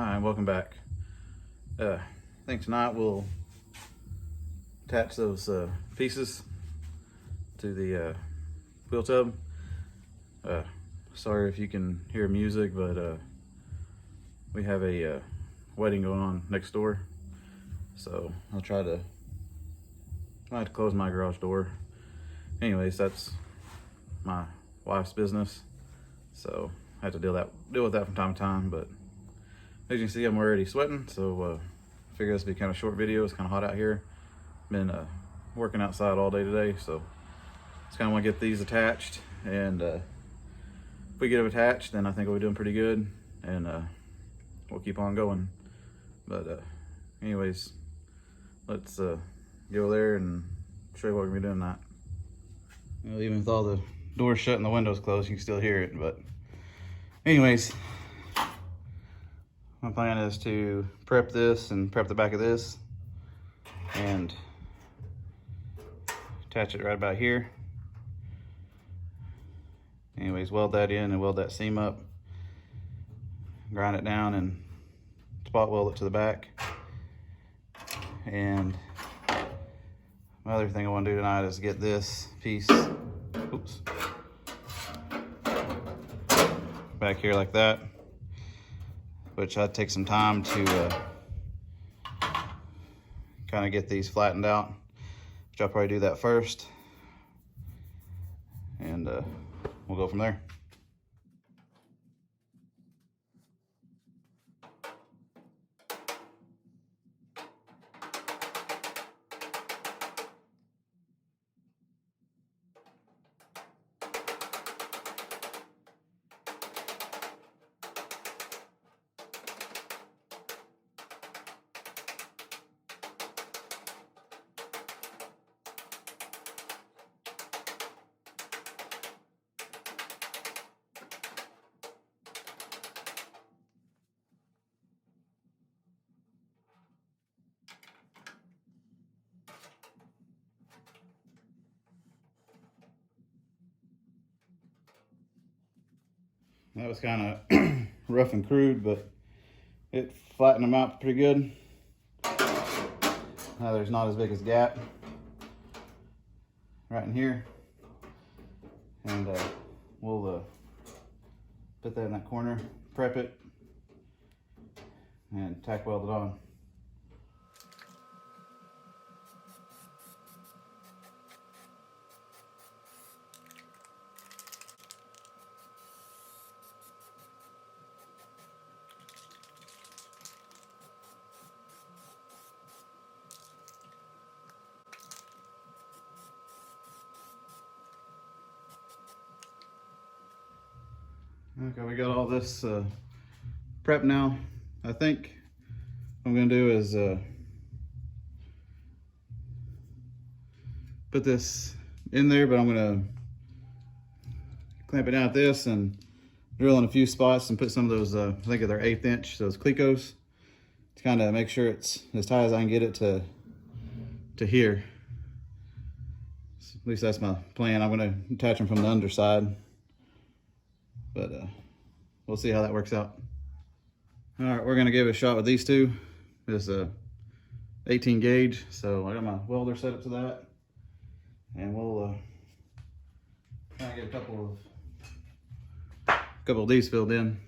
Hi, welcome back. I think tonight we'll attach those pieces to the wheel tub. Sorry if you can hear music, but we have a wedding going on next door, so I'll try to close my garage door. Anyways, that's my wife's business, so I have to deal with that from time to time. But as you can see, I'm already sweating, so I figure this will be kind of a short video. It's kind of hot out here. Been working outside all day today, so just kind of want to get these attached. And if we get them attached, then I think we'll be doing pretty good, and we'll keep on going. But anyways, let's go there and show you what we're gonna be doing tonight. Well, even with all the doors shut and the windows closed, you can still hear it. But anyways, my plan is to prep this and prep the back of this and attach it right about here. Anyways, weld that in and weld that seam up, grind it down and spot weld it to the back. And my other thing I want to do tonight is get this piece back here like that, which I'd take some time to kind of get these flattened out, which I'll probably do that first, and we'll go from there. That was kind of rough and crude, but it flattened them out pretty good. Now there's not as big as gap right in here, and we'll put that in that corner, prep it, and tack weld it on. Okay, we got all this prep now. I think what I'm gonna do is put this in there, but I'm gonna clamp it down at this and drill in a few spots and put some of those, I think they're 1/8 inch, those Clecos, to kind of make sure it's as tight as I can get it to here. So at least that's my plan. I'm gonna attach them from the underside, but we'll see how that works out. All right, we're gonna give it a shot with these two. This 18 gauge, so I got my welder set up to that, and we'll try and get a couple of these filled in.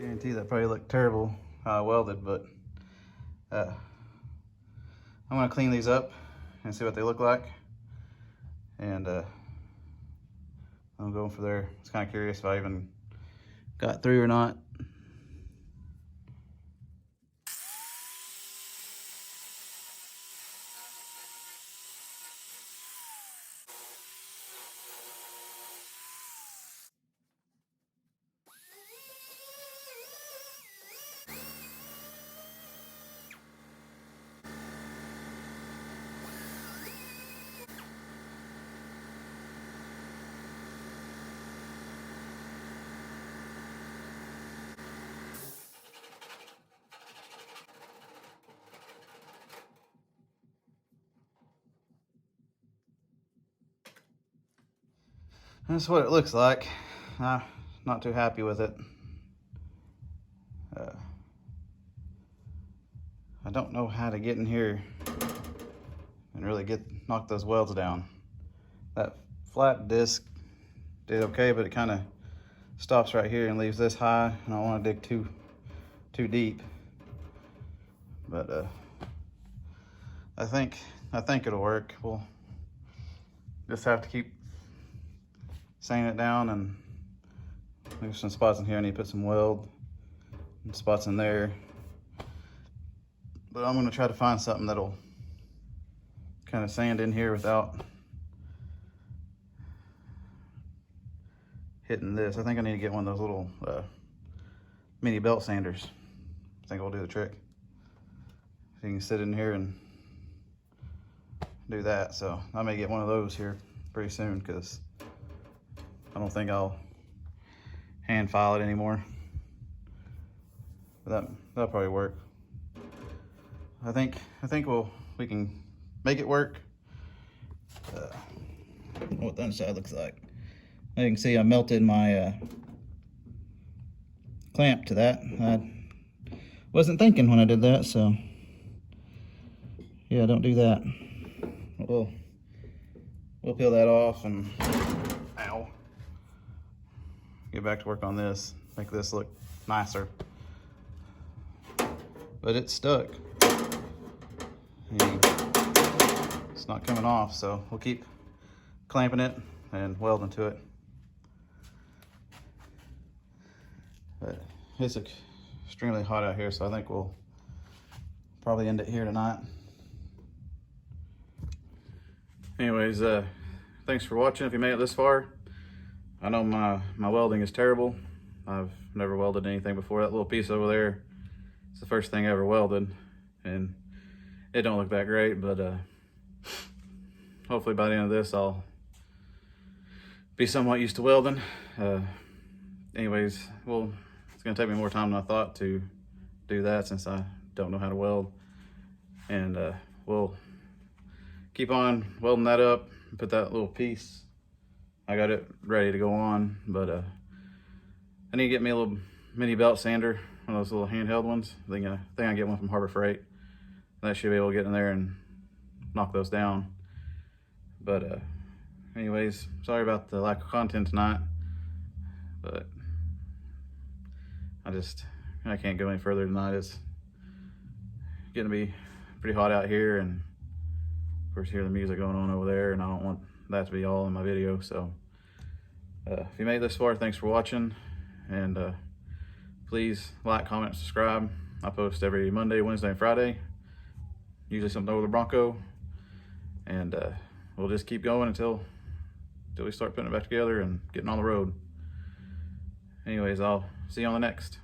Guarantee that probably looked terrible how I welded, but I'm gonna clean these up and see what they look like, and I'm going for there. I was kind of curious if I even got through or not. That's what it looks like. Not too happy with it. I don't know how to get in here and really knock those welds down. That flat disc did okay, but it kind of stops right here and leaves this high, and I don't want to dig too deep. But I think it'll work. We'll just have to keep sanding it down, and there's some spots in here I need to put some weld, and spots in there. But I'm gonna try to find something that'll kind of sand in here without hitting this. I think I need to get one of those little mini belt sanders. I think it'll do the trick. So you can sit in here and do that. So I may get one of those here pretty soon, because I don't think I'll hand file it anymore. But that'll probably work. I think we can make it work. I don't know what the inside looks like. As you can see, I melted my clamp to that. I wasn't thinking when I did that, so yeah, don't do that. We'll peel that off and get back to work on this, make this look nicer. But it's stuck. And it's not coming off, so we'll keep clamping it and welding to it. But it's extremely hot out here, so I think we'll probably end it here tonight. Anyways, thanks for watching if you made it this far. I know my welding is terrible. I've never welded anything before. That little piece over there, it's the first thing I ever welded, and it don't look that great, but hopefully by the end of this I'll be somewhat used to welding. Anyways, it's gonna take me more time than I thought to do that, since I don't know how to weld, and we'll keep on welding that up and put that little piece. I got it ready to go on, but I need to get me a little mini belt sander, one of those little handheld ones. I think I get one from Harbor Freight. That should be able to get in there and knock those down. But anyways, sorry about the lack of content tonight, but I can't go any further tonight. It's getting to be pretty hot out here, and of course hear the music going on over there, and I don't want that to be all in my video. So if you made it this far, thanks for watching, and please like, comment, subscribe. I post every Monday, Wednesday, and Friday, usually something over the Bronco, and we'll just keep going until we start putting it back together and getting on the road. Anyways, I'll see you on the next.